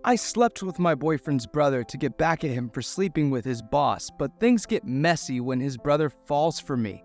I slept with my boyfriend's brother to get back at him for sleeping with his boss, but things get messy when his brother falls for me.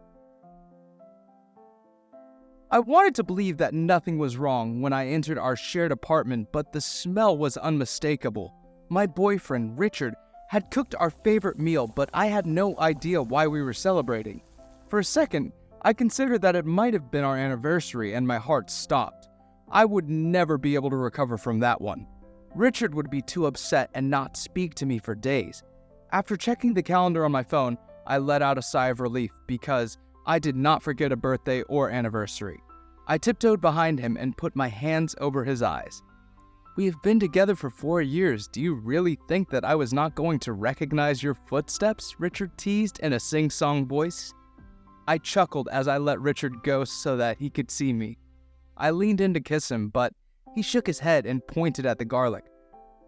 I wanted to believe that nothing was wrong when I entered our shared apartment, but the smell was unmistakable. My boyfriend, Richard, had cooked our favorite meal, but I had no idea why we were celebrating. For a second, I considered that it might have been our anniversary, and my heart stopped. I would never be able to recover from that one. Richard would be too upset and not speak to me for days. After checking the calendar on my phone, I let out a sigh of relief because I did not forget a birthday or anniversary. I tiptoed behind him and put my hands over his eyes. "We have been together for 4 years. Do you really think that I was not going to recognize your footsteps?" Richard teased in a sing-song voice. I chuckled as I let Richard go so that he could see me. I leaned in to kiss him, but he shook his head and pointed at the garlic.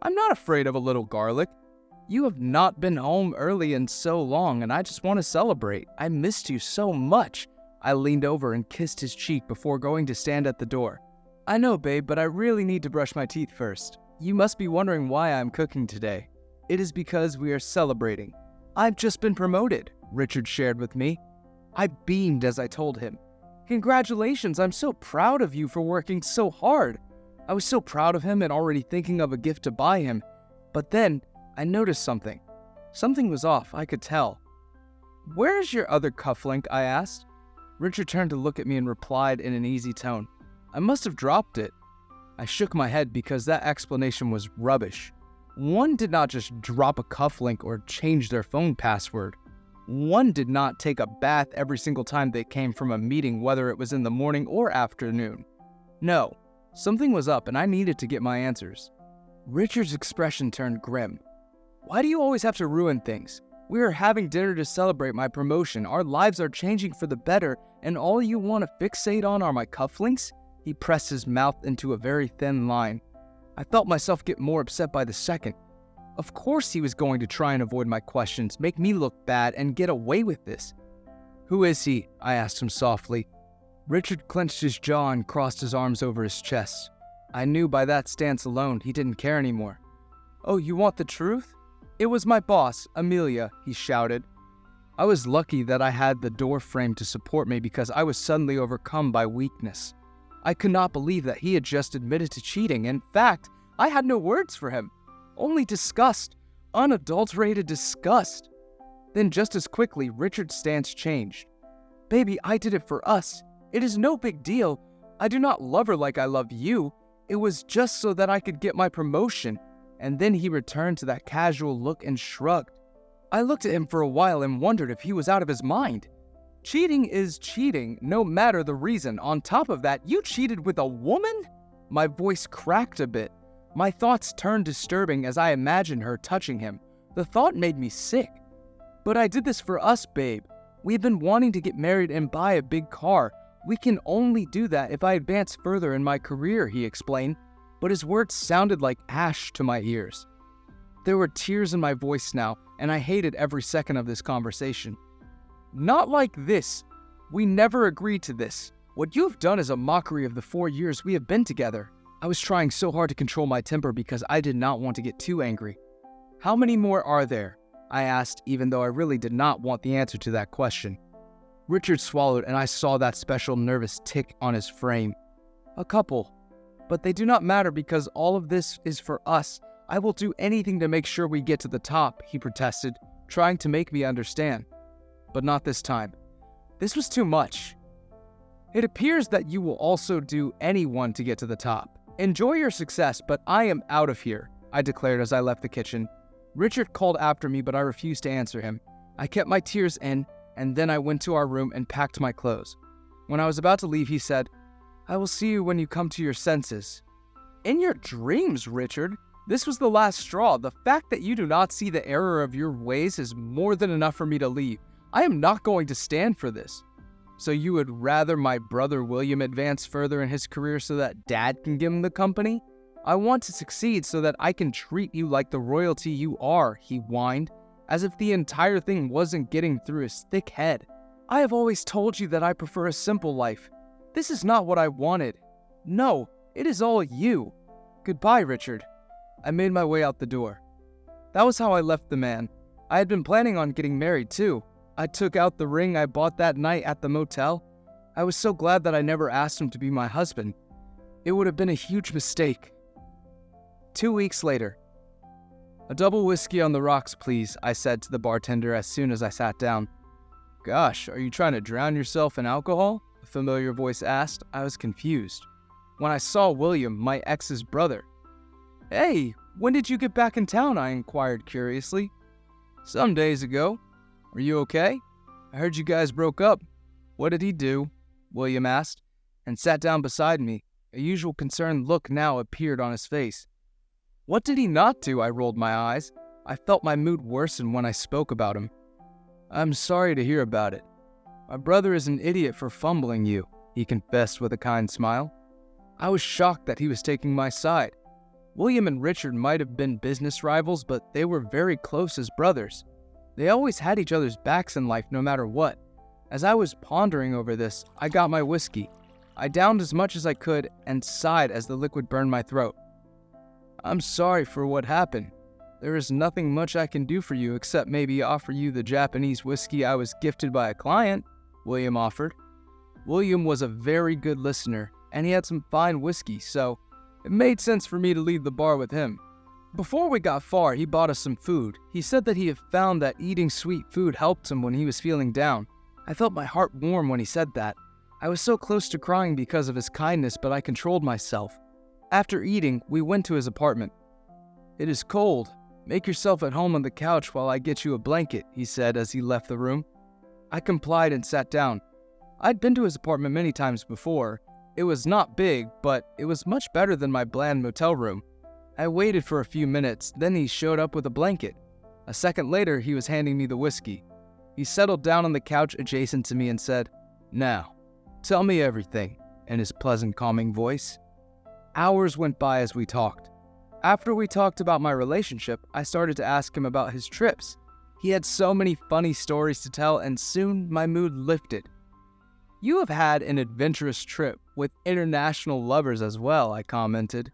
"I'm not afraid of a little garlic. You have not been home early in so long, and I just want to celebrate. I missed you so much." I leaned over and kissed his cheek before going to stand at the door. "I know, babe, but I really need to brush my teeth first. You must be wondering why I'm cooking today. It is because we are celebrating. I've just been promoted," Richard shared with me. I beamed as I told him. "Congratulations, I'm so proud of you for working so hard." I was so proud of him and already thinking of a gift to buy him. But then, I noticed something. Something was off, I could tell. "Where's your other cufflink?" I asked. Richard turned to look at me and replied in an easy tone, "I must have dropped it." I shook my head because that explanation was rubbish. One did not just drop a cufflink or change their phone password. One did not take a bath every single time they came from a meeting, whether it was in the morning or afternoon. No, something was up and I needed to get my answers. Richard's expression turned grim. "Why do you always have to ruin things? We are having dinner to celebrate my promotion. Our lives are changing for the better, and all you want to fixate on are my cufflinks?" He pressed his mouth into a very thin line. I felt myself get more upset by the second. Of course he was going to try and avoid my questions, make me look bad, and get away with this. "Who is he?" I asked him softly. Richard clenched his jaw and crossed his arms over his chest. I knew by that stance alone he didn't care anymore. "Oh, you want the truth? It was my boss, Amelia," he shouted. I was lucky that I had the door frame to support me because I was suddenly overcome by weakness. I could not believe that he had just admitted to cheating. In fact, I had no words for him. Only disgust, unadulterated disgust. Then just as quickly, Richard's stance changed. "Baby, I did it for us. It is no big deal. I do not love her like I love you. It was just so that I could get my promotion." And then he returned to that casual look and shrugged. I looked at him for a while and wondered if he was out of his mind. Cheating is cheating, no matter the reason. On top of that, you cheated with a woman? My voice cracked a bit. My thoughts turned disturbing as I imagined her touching him. The thought made me sick. "But I did this for us, babe. We've been wanting to get married and buy a big car. We can only do that if I advance further in my career," he explained. But his words sounded like ash to my ears. There were tears in my voice now, and I hated every second of this conversation. "Not like this. We never agreed to this. What you have done is a mockery of the 4 years we have been together." I was trying so hard to control my temper because I did not want to get too angry. "How many more are there?" I asked, even though I really did not want the answer to that question. Richard swallowed, and I saw that special nervous tick on his frame. "A couple. But they do not matter because all of this is for us. I will do anything to make sure we get to the top," he protested, trying to make me understand. But not this time. This was too much. "It appears that you will also do anyone to get to the top. Enjoy your success, but I am out of here," I declared as I left the kitchen. Richard called after me, but I refused to answer him. I kept my tears in, and then I went to our room and packed my clothes. When I was about to leave, he said, "I will see you when you come to your senses." "In your dreams, Richard. This was the last straw. The fact that you do not see the error of your ways is more than enough for me to leave. I am not going to stand for this." "So you would rather my brother William advance further in his career so that Dad can give him the company? I want to succeed so that I can treat you like the royalty you are," he whined, as if the entire thing wasn't getting through his thick head. "I have always told you that I prefer a simple life. This is not what I wanted. No, it is all you. Goodbye, Richard." I made my way out the door. That was how I left the man. I had been planning on getting married too. I took out the ring I bought that night at the motel. I was so glad that I never asked him to be my husband. It would have been a huge mistake. 2 weeks later. "A double whiskey on the rocks, please," I said to the bartender as soon as I sat down. "Gosh, are you trying to drown yourself in alcohol?" a familiar voice asked. I was confused. When I saw William, my ex's brother. "Hey, when did you get back in town?" I inquired curiously. "Some days ago. Are you okay? I heard you guys broke up." "What did he do?" William asked, and sat down beside me. A usual concerned look now appeared on his face. "What did he not do?" I rolled my eyes. I felt my mood worsen when I spoke about him. "I'm sorry to hear about it. My brother is an idiot for fumbling you," he confessed with a kind smile. I was shocked that he was taking my side. William and Richard might have been business rivals, but they were very close as brothers. They always had each other's backs in life no matter what. As I was pondering over this, I got my whiskey. I downed as much as I could and sighed as the liquid burned my throat. "I'm sorry for what happened. There is nothing much I can do for you except maybe offer you the Japanese whiskey I was gifted by a client," William offered. William was a very good listener, and he had some fine whiskey, so it made sense for me to leave the bar with him. Before we got far, he bought us some food. He said that he had found that eating sweet food helped him when he was feeling down. I felt my heart warm when he said that. I was so close to crying because of his kindness, but I controlled myself. After eating, we went to his apartment. "It is cold. Make yourself at home on the couch while I get you a blanket," he said as he left the room. I complied and sat down. I'd been to his apartment many times before. It was not big, but it was much better than my bland motel room. I waited for a few minutes, then he showed up with a blanket. A second later, he was handing me the whiskey. He settled down on the couch adjacent to me and said, "Now, tell me everything," in his pleasant, calming voice. Hours went by as we talked. After we talked about my relationship, I started to ask him about his trips. He had so many funny stories to tell, and soon my mood lifted. "You have had an adventurous trip with international lovers as well," I commented.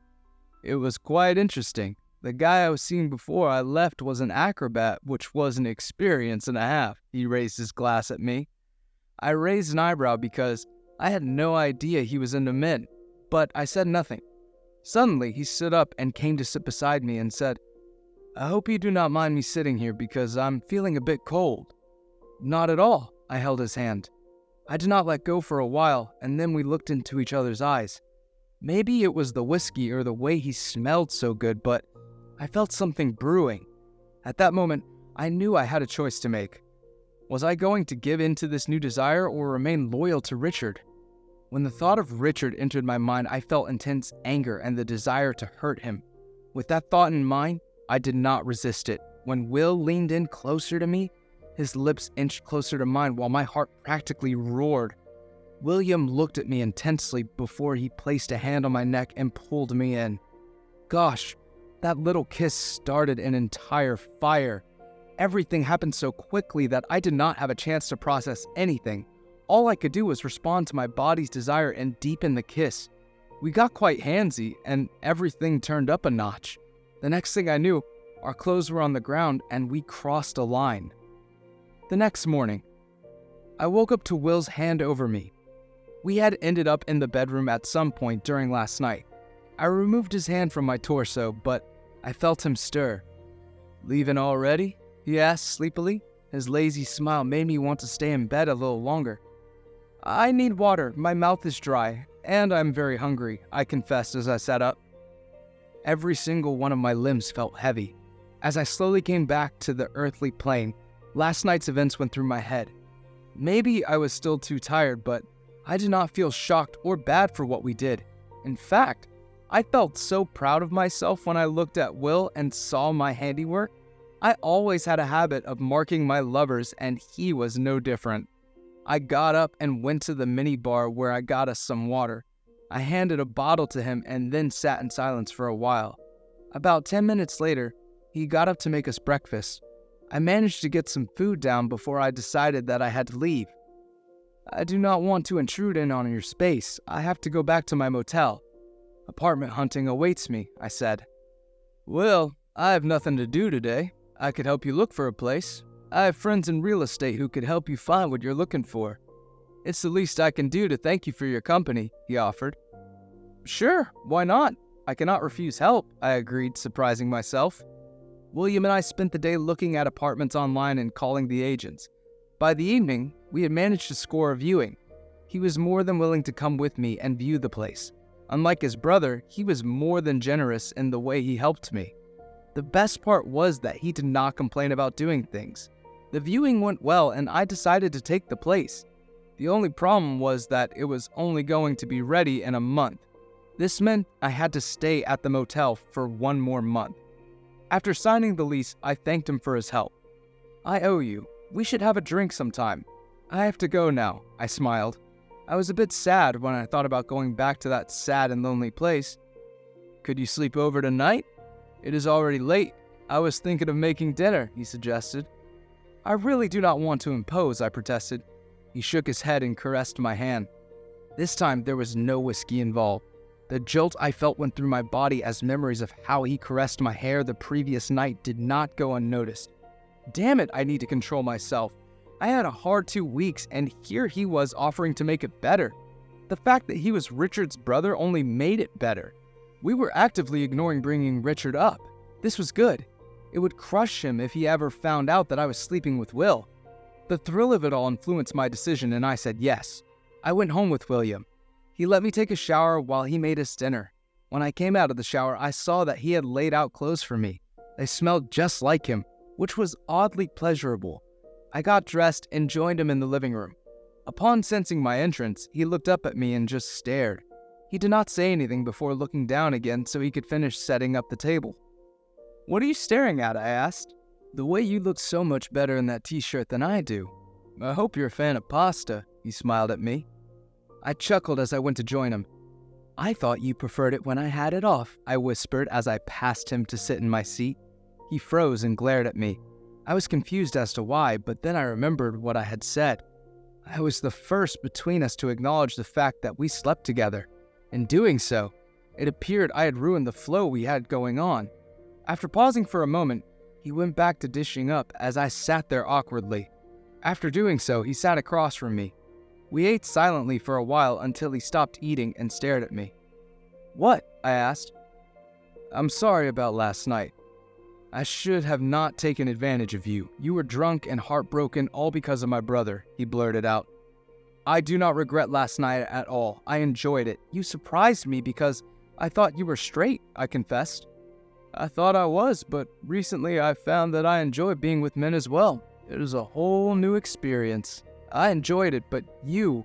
"It was quite interesting. The guy I was seeing before I left was an acrobat, which was an experience and a half," he raised his glass at me. I raised an eyebrow because I had no idea he was into men, but I said nothing. Suddenly, he stood up and came to sit beside me and said, "I hope you do not mind me sitting here because I'm feeling a bit cold." "Not at all," I held his hand. I did not let go for a while, and then we looked into each other's eyes. Maybe it was the whiskey or the way he smelled so good, but I felt something brewing. At that moment, I knew I had a choice to make. Was I going to give in to this new desire or remain loyal to Richard? When the thought of Richard entered my mind, I felt intense anger and the desire to hurt him. With that thought in mind, I did not resist it. When Will leaned in closer to me, his lips inched closer to mine while my heart practically roared. William looked at me intensely before he placed a hand on my neck and pulled me in. Gosh, that little kiss started an entire fire. Everything happened so quickly that I did not have a chance to process anything. All I could do was respond to my body's desire and deepen the kiss. We got quite handsy, and everything turned up a notch. The next thing I knew, our clothes were on the ground and we crossed a line. The next morning, I woke up to Will's hand over me. We had ended up in the bedroom at some point during last night. I removed his hand from my torso, but I felt him stir. "Leaving already?" he asked sleepily. His lazy smile made me want to stay in bed a little longer. "I need water, my mouth is dry, and I'm very hungry," I confessed as I sat up. Every single one of my limbs felt heavy. As I slowly came back to the earthly plane, last night's events went through my head. Maybe I was still too tired, but I did not feel shocked or bad for what we did. In fact, I felt so proud of myself when I looked at Will and saw my handiwork. I always had a habit of marking my lovers, and he was no different. I got up and went to the mini bar where I got us some water. I handed a bottle to him and then sat in silence for a while. About 10 minutes later, he got up to make us breakfast. I managed to get some food down before I decided that I had to leave. "I do not want to intrude in on your space. I have to go back to my motel. Apartment hunting awaits me," I said. Well, I have nothing to do today. I could help you look for a place. I have friends in real estate who could help you find what you're looking for. It's the least I can do to thank you for your company, he offered. Sure, why not? I cannot refuse help, I agreed, surprising myself. William and I spent the day looking at apartments online and calling the agents. By the evening, we had managed to score a viewing. He was more than willing to come with me and view the place. Unlike his brother, he was more than generous in the way he helped me. The best part was that he did not complain about doing things. The viewing went well and I decided to take the place. The only problem was that it was only going to be ready in a month. This meant I had to stay at the motel for 1 more month. After signing the lease, I thanked him for his help. I owe you. We should have a drink sometime. I have to go now, I smiled. I was a bit sad when I thought about going back to that sad and lonely place. Could you sleep over tonight? It is already late. I was thinking of making dinner, he suggested. I really do not want to impose, I protested. He shook his head and caressed my hand. This time there was no whiskey involved. The jolt I felt went through my body as memories of how he caressed my hair the previous night did not go unnoticed. Damn it, I need to control myself. I had a hard 2 weeks, and here he was offering to make it better. The fact that he was Richard's brother only made it better. We were actively ignoring bringing Richard up. This was good. It would crush him if he ever found out that I was sleeping with Will. The thrill of it all influenced my decision, and I said yes. I went home with William. He let me take a shower while he made us dinner. When I came out of the shower, I saw that he had laid out clothes for me. They smelled just like him, which was oddly pleasurable. I got dressed and joined him in the living room. Upon sensing my entrance, he looked up at me and just stared. He did not say anything before looking down again so he could finish setting up the table. What are you staring at? I asked. The way you look so much better in that t-shirt than I do. I hope you're a fan of pasta, he smiled at me. I chuckled as I went to join him. I thought you preferred it when I had it off, I whispered as I passed him to sit in my seat. He froze and glared at me. I was confused as to why, but then I remembered what I had said. I was the first between us to acknowledge the fact that we slept together. In doing so, it appeared I had ruined the flow we had going on. After pausing for a moment, he went back to dishing up as I sat there awkwardly. After doing so, he sat across from me. We ate silently for a while until he stopped eating and stared at me. What? I asked. I'm sorry about last night. I should have not taken advantage of you. You were drunk and heartbroken all because of my brother, he blurted out. I do not regret last night at all. I enjoyed it. You surprised me because I thought you were straight, I confessed. I thought I was, but recently I found that I enjoy being with men as well. It is a whole new experience. I enjoyed it, but you,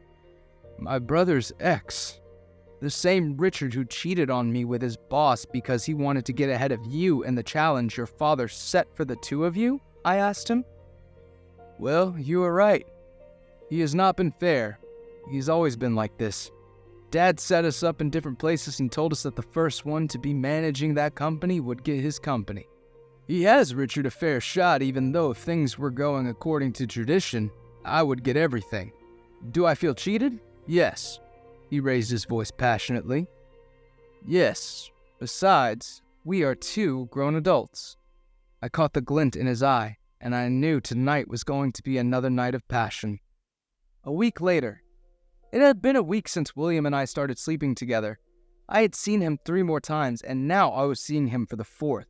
my brother's ex, the same Richard who cheated on me with his boss because he wanted to get ahead of you in the challenge your father set for the two of you? I asked him. Well, you were right. He has not been fair. He's always been like this. Dad set us up in different places and told us that the first one to be managing that company would get his company. He has Richard a fair shot, even though if things were going according to tradition, I would get everything. Do I feel cheated? Yes. He raised his voice passionately. Yes. Besides, we are 2 grown adults. I caught the glint in his eye, and I knew tonight was going to be another night of passion. A week later. It had been a week since William and I started sleeping together. I had seen him 3 more times, and now I was seeing him for the 4th.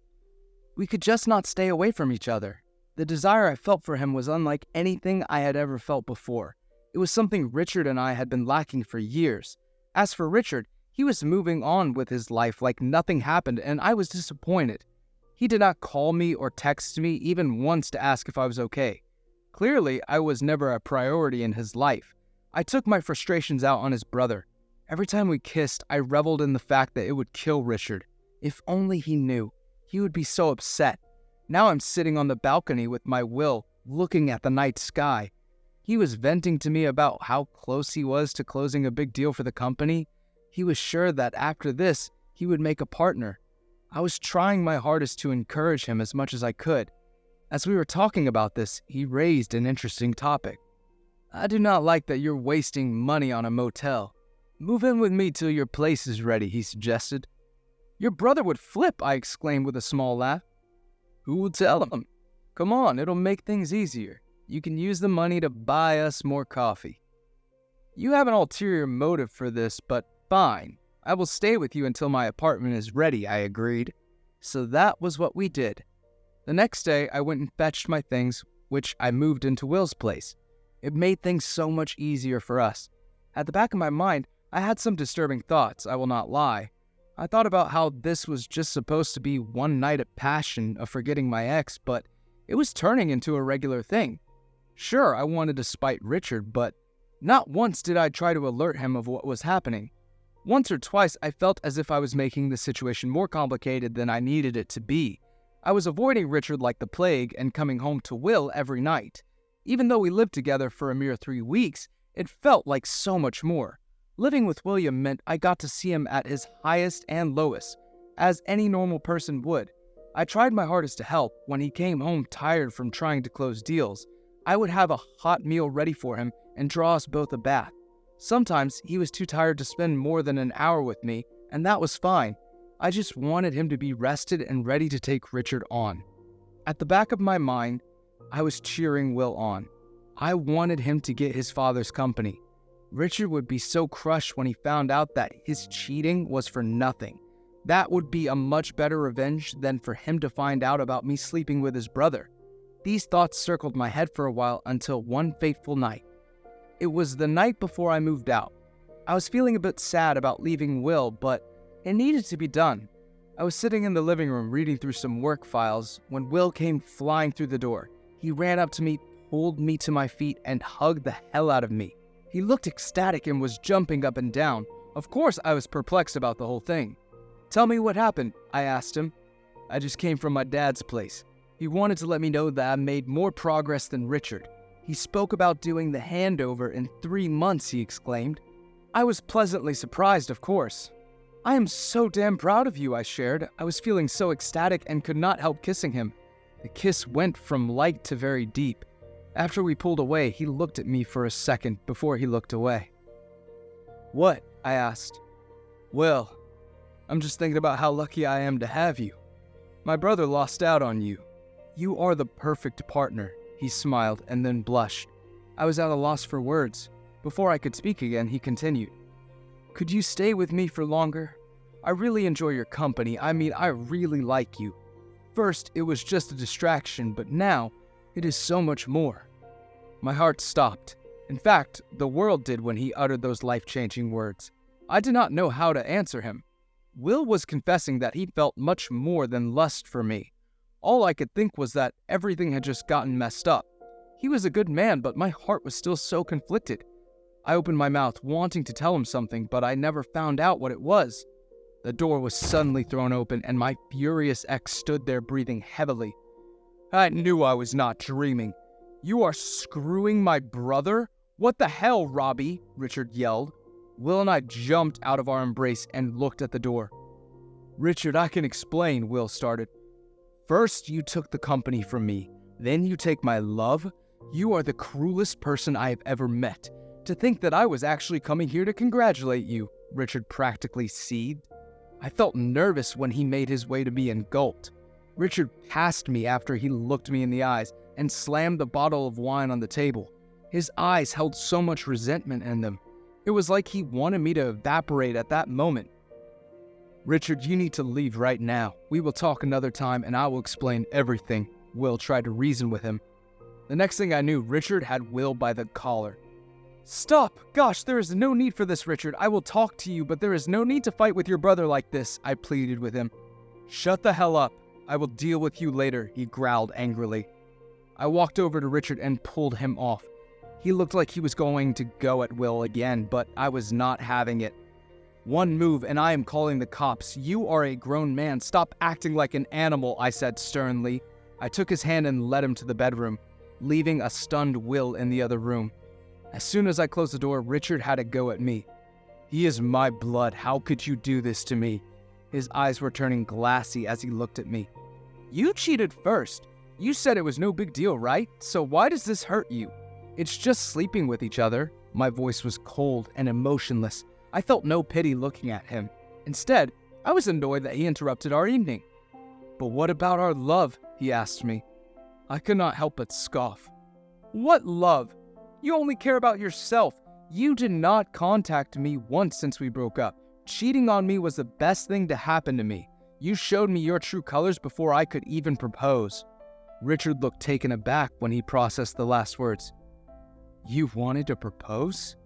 We could just not stay away from each other. The desire I felt for him was unlike anything I had ever felt before. It was something Richard and I had been lacking for years. As for Richard, he was moving on with his life like nothing happened, and I was disappointed. He did not call me or text me even once to ask if I was okay. Clearly, I was never a priority in his life. I took my frustrations out on his brother. Every time we kissed, I reveled in the fact that it would kill Richard. If only he knew. He would be so upset. Now I'm sitting on the balcony with my Will, looking at the night sky. He was venting to me about how close he was to closing a big deal for the company. He was sure that after this, he would make a partner. I was trying my hardest to encourage him as much as I could. As we were talking about this, he raised an interesting topic. I do not like that you're wasting money on a motel. Move in with me till your place is ready, he suggested. Your brother would flip, I exclaimed with a small laugh. Who will tell him? Come on, it'll make things easier. You can use the money to buy us more coffee. You have an ulterior motive for this, but fine. I will stay with you until my apartment is ready, I agreed. So that was what we did. The next day, I went and fetched my things, which I moved into Will's place. It made things so much easier for us. At the back of my mind, I had some disturbing thoughts, I will not lie. I thought about how this was just supposed to be one night of passion of forgetting my ex, but it was turning into a regular thing. Sure, I wanted to spite Richard, but not once did I try to alert him of what was happening. Once or twice, I felt as if I was making the situation more complicated than I needed it to be. I was avoiding Richard like the plague and coming home to Will every night. Even though we lived together for a mere 3 weeks, it felt like so much more. Living with William meant I got to see him at his highest and lowest, as any normal person would. I tried my hardest to help. When he came home tired from trying to close deals, I would have a hot meal ready for him and draw us both a bath. Sometimes he was too tired to spend more than an hour with me, and that was fine. I just wanted him to be rested and ready to take Richard on. At the back of my mind, I was cheering Will on. I wanted him to get his father's company. Richard would be so crushed when he found out that his cheating was for nothing. That would be a much better revenge than for him to find out about me sleeping with his brother. These thoughts circled my head for a while until one fateful night. It was the night before I moved out. I was feeling a bit sad about leaving Will, but it needed to be done. I was sitting in the living room reading through some work files when Will came flying through the door. He ran up to me, pulled me to my feet, and hugged the hell out of me. He looked ecstatic and was jumping up and down. Of course, I was perplexed about the whole thing. Tell me what happened, I asked him. I just came from my dad's place. He wanted to let me know that I made more progress than Richard. He spoke about doing the handover in 3 months, he exclaimed. I was pleasantly surprised, of course. I am so damn proud of you, I shared. I was feeling so ecstatic and could not help kissing him. The kiss went from light to very deep. After we pulled away, he looked at me for a second before he looked away. What? I asked. Well, I'm just thinking about how lucky I am to have you. My brother lost out on you. You are the perfect partner. He smiled and then blushed. I was at a loss for words. Before I could speak again, he continued. Could you stay with me for longer? I really enjoy your company. I really like you. First, it was just a distraction, but now, it is so much more. My heart stopped. In fact, the world did when he uttered those life-changing words. I did not know how to answer him. Will was confessing that he felt much more than lust for me. All I could think was that everything had just gotten messed up. He was a good man, but my heart was still so conflicted. I opened my mouth, wanting to tell him something, but I never found out what it was. The door was suddenly thrown open, and my furious ex stood there breathing heavily. I knew I was not dreaming. You are screwing my brother? What the hell, Robbie? Richard yelled. Will and I jumped out of our embrace and looked at the door. Richard, I can explain, Will started. First, you took the company from me. Then you take my love. You are the cruelest person I have ever met. To think that I was actually coming here to congratulate you, Richard practically seethed. I felt nervous when he made his way to me and gulped. Richard passed me after he looked me in the eyes and slammed the bottle of wine on the table. His eyes held so much resentment in them. It was like he wanted me to evaporate at that moment. Richard, you need to leave right now. We will talk another time and I will explain everything. Will tried to reason with him. The next thing I knew, Richard had Will by the collar. Stop! Gosh, there is no need for this, Richard. I will talk to you, but there is no need to fight with your brother like this, I pleaded with him. Shut the hell up. I will deal with you later, he growled angrily. I walked over to Richard and pulled him off. He looked like he was going to go at Will again, but I was not having it. One move and I am calling the cops. You are a grown man. Stop acting like an animal, I said sternly. I took his hand and led him to the bedroom, leaving a stunned Will in the other room. As soon as I closed the door, Richard had a go at me. He is my blood. How could you do this to me? His eyes were turning glassy as he looked at me. You cheated first. You said it was no big deal, right? So why does this hurt you? It's just sleeping with each other. My voice was cold and emotionless. I felt no pity looking at him. Instead, I was annoyed that he interrupted our evening. "But what about our love?" he asked me. I could not help but scoff. "What love? You only care about yourself. You did not contact me once since we broke up. Cheating on me was the best thing to happen to me. You showed me your true colors before I could even propose." Richard looked taken aback when he processed the last words. "You wanted to propose?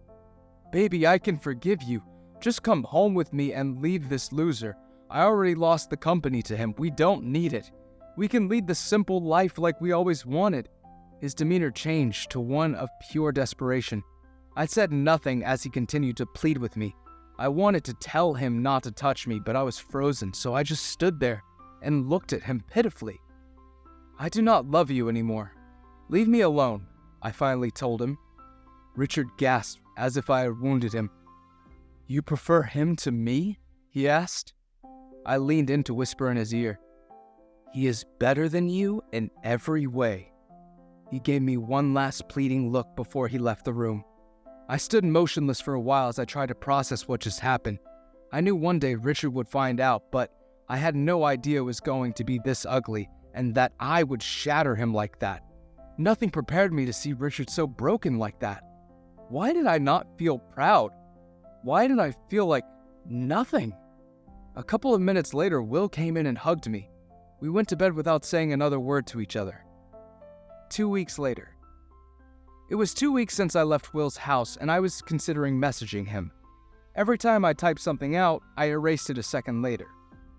Baby, I can forgive you. Just come home with me and leave this loser. I already lost the company to him. We don't need it. We can lead the simple life like we always wanted." His demeanor changed to one of pure desperation. I said nothing as he continued to plead with me. I wanted to tell him not to touch me, but I was frozen, so I just stood there and looked at him pitifully. "I do not love you anymore. Leave me alone," I finally told him. Richard gasped as if I had wounded him. "You prefer him to me?" he asked. I leaned in to whisper in his ear. "He is better than you in every way." He gave me one last pleading look before he left the room. I stood motionless for a while as I tried to process what just happened. I knew one day Richard would find out, but I had no idea it was going to be this ugly and that I would shatter him like that. Nothing prepared me to see Richard so broken like that. Why did I not feel proud? Why did I feel like nothing? A couple of minutes later, Will came in and hugged me. We went to bed without saying another word to each other. 2 weeks later. It was 2 weeks since I left Will's house, and I was considering messaging him. Every time I typed something out, I erased it a second later.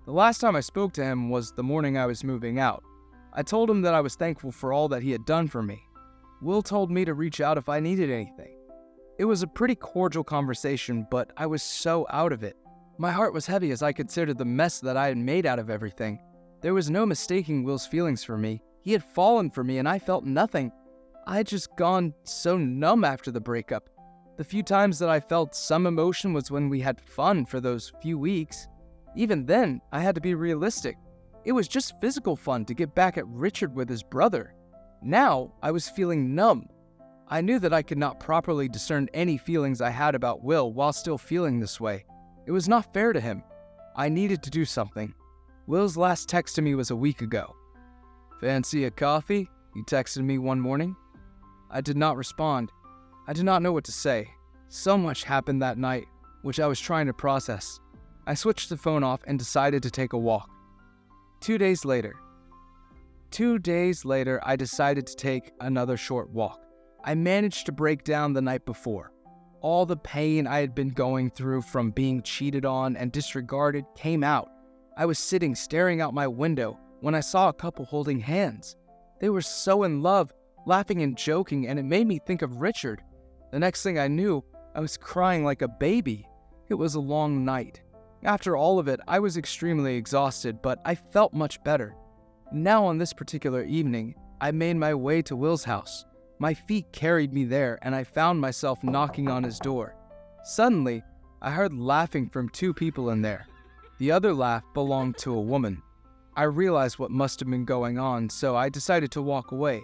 The last time I spoke to him was the morning I was moving out. I told him that I was thankful for all that he had done for me. Will told me to reach out if I needed anything. It was a pretty cordial conversation, but I was so out of it. My heart was heavy as I considered the mess that I had made out of everything. There was no mistaking Will's feelings for me. He had fallen for me and I felt nothing. I had just gone so numb after the breakup. The few times that I felt some emotion was when we had fun for those few weeks. Even then, I had to be realistic. It was just physical fun to get back at Richard with his brother. Now, I was feeling numb. I knew that I could not properly discern any feelings I had about Will while still feeling this way. It was not fair to him. I needed to do something. Will's last text to me was a week ago. "Fancy a coffee?" he texted me one morning. I did not respond. I did not know what to say. So much happened that night, which I was trying to process. I switched the phone off and decided to take a walk. 2 days later, I decided to take another short walk. I managed to break down the night before. All the pain I had been going through from being cheated on and disregarded came out. I was sitting staring out my window when I saw a couple holding hands. They were so in love, laughing and joking, and it made me think of Richard. The next thing I knew, I was crying like a baby. It was a long night. After all of it, I was extremely exhausted, but I felt much better. Now on this particular evening, I made my way to Will's house. My feet carried me there, and I found myself knocking on his door. Suddenly, I heard laughing from 2 people in there. The other laugh belonged to a woman. I realized what must have been going on, so I decided to walk away.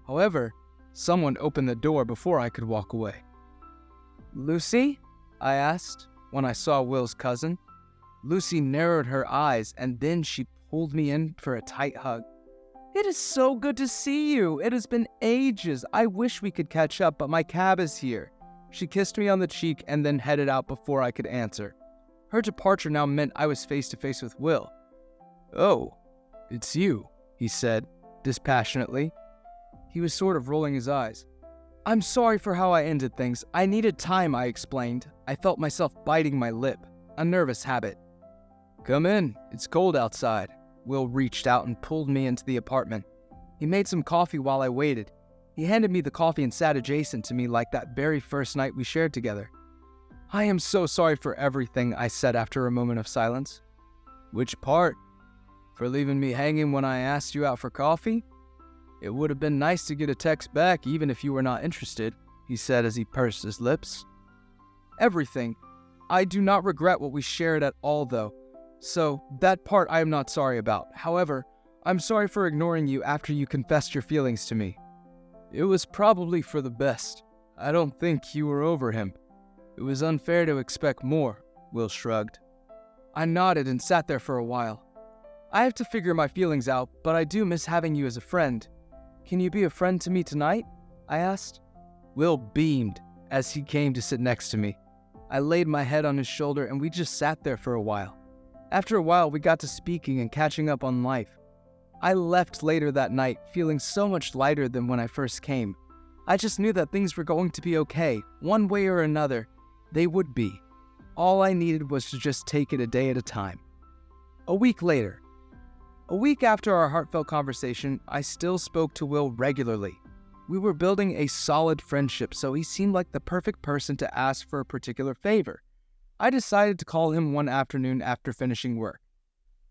However, someone opened the door before I could walk away. "Lucy?" I asked when I saw Will's cousin. Lucy narrowed her eyes and then she pulled me in for a tight hug. "It is so good to see you. It has been ages. I wish we could catch up, but my cab is here." She kissed me on the cheek and then headed out before I could answer. Her departure now meant I was face to face with Will. "Oh, it's you," he said, dispassionately. He was sort of rolling his eyes. "I'm sorry for how I ended things. I needed time," I explained. I felt myself biting my lip, a nervous habit. "Come in, it's cold outside." Will reached out and pulled me into the apartment. He made some coffee while I waited. He handed me the coffee and sat adjacent to me like that very first night we shared together. "I am so sorry for everything," I said after a moment of silence. "Which part? For leaving me hanging when I asked you out for coffee? It would have been nice to get a text back even if you were not interested," he said as he pursed his lips. "Everything. I do not regret what we shared at all though. So, that part I am not sorry about. However, I'm sorry for ignoring you after you confessed your feelings to me." "It was probably for the best. I don't think you were over him. It was unfair to expect more," Will shrugged. I nodded and sat there for a while. I have to figure my feelings out, but I do miss having you as a friend. Can you be a friend to me tonight? I asked. Will beamed as he came to sit next to me. I laid my head on his shoulder and we just sat there for a while. After a while, we got to speaking and catching up on life. I left later that night feeling so much lighter than when I first came. I just knew that things were going to be okay, one way or another. They would be. All I needed was to just take it a day at a time. A week later. A week after our heartfelt conversation, I still spoke to Will regularly. We were building a solid friendship, so he seemed like the perfect person to ask for a particular favor. I decided to call him one afternoon after finishing work.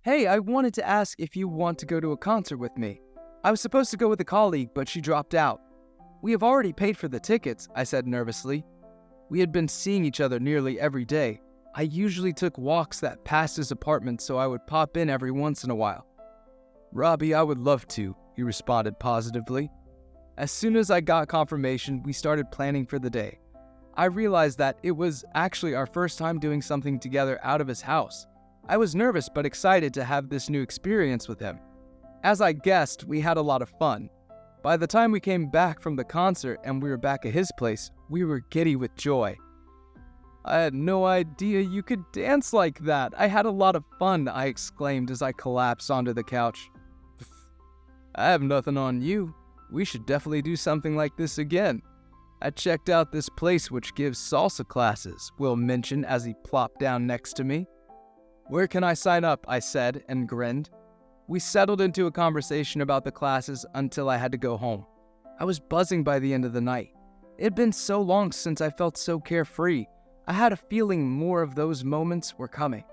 Hey, I wanted to ask if you want to go to a concert with me. I was supposed to go with a colleague, but she dropped out. We have already paid for the tickets, I said nervously. We had been seeing each other nearly every day. I usually took walks that passed his apartment, so I would pop in every once in a while. Robbie, I would love to, he responded positively. As soon as I got confirmation, we started planning for the day. I realized that it was actually our first time doing something together out of his house. I was nervous but excited to have this new experience with him. As I guessed, we had a lot of fun. By the time we came back from the concert and we were back at his place, we were giddy with joy. I had no idea you could dance like that. I had a lot of fun, I exclaimed as I collapsed onto the couch. I have nothing on you. We should definitely do something like this again. I checked out this place which gives salsa classes, Will mentioned as he plopped down next to me. Where can I sign up? I said and grinned. We settled into a conversation about the classes until I had to go home. I was buzzing by the end of the night. It had been so long since I felt so carefree. I had a feeling more of those moments were coming.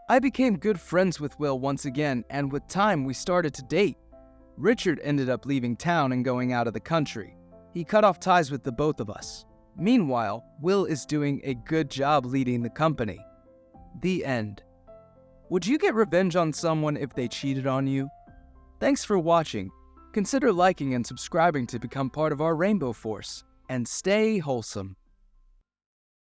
I became good friends with Will once again, and with time we started to date. Richard ended up leaving town and going out of the country. He cut off ties with the both of us. Meanwhile, Will is doing a good job leading the company. The end. Would you get revenge on someone if they cheated on you? Thanks for watching. Consider liking and subscribing to become part of our Rainbow Force. And stay wholesome.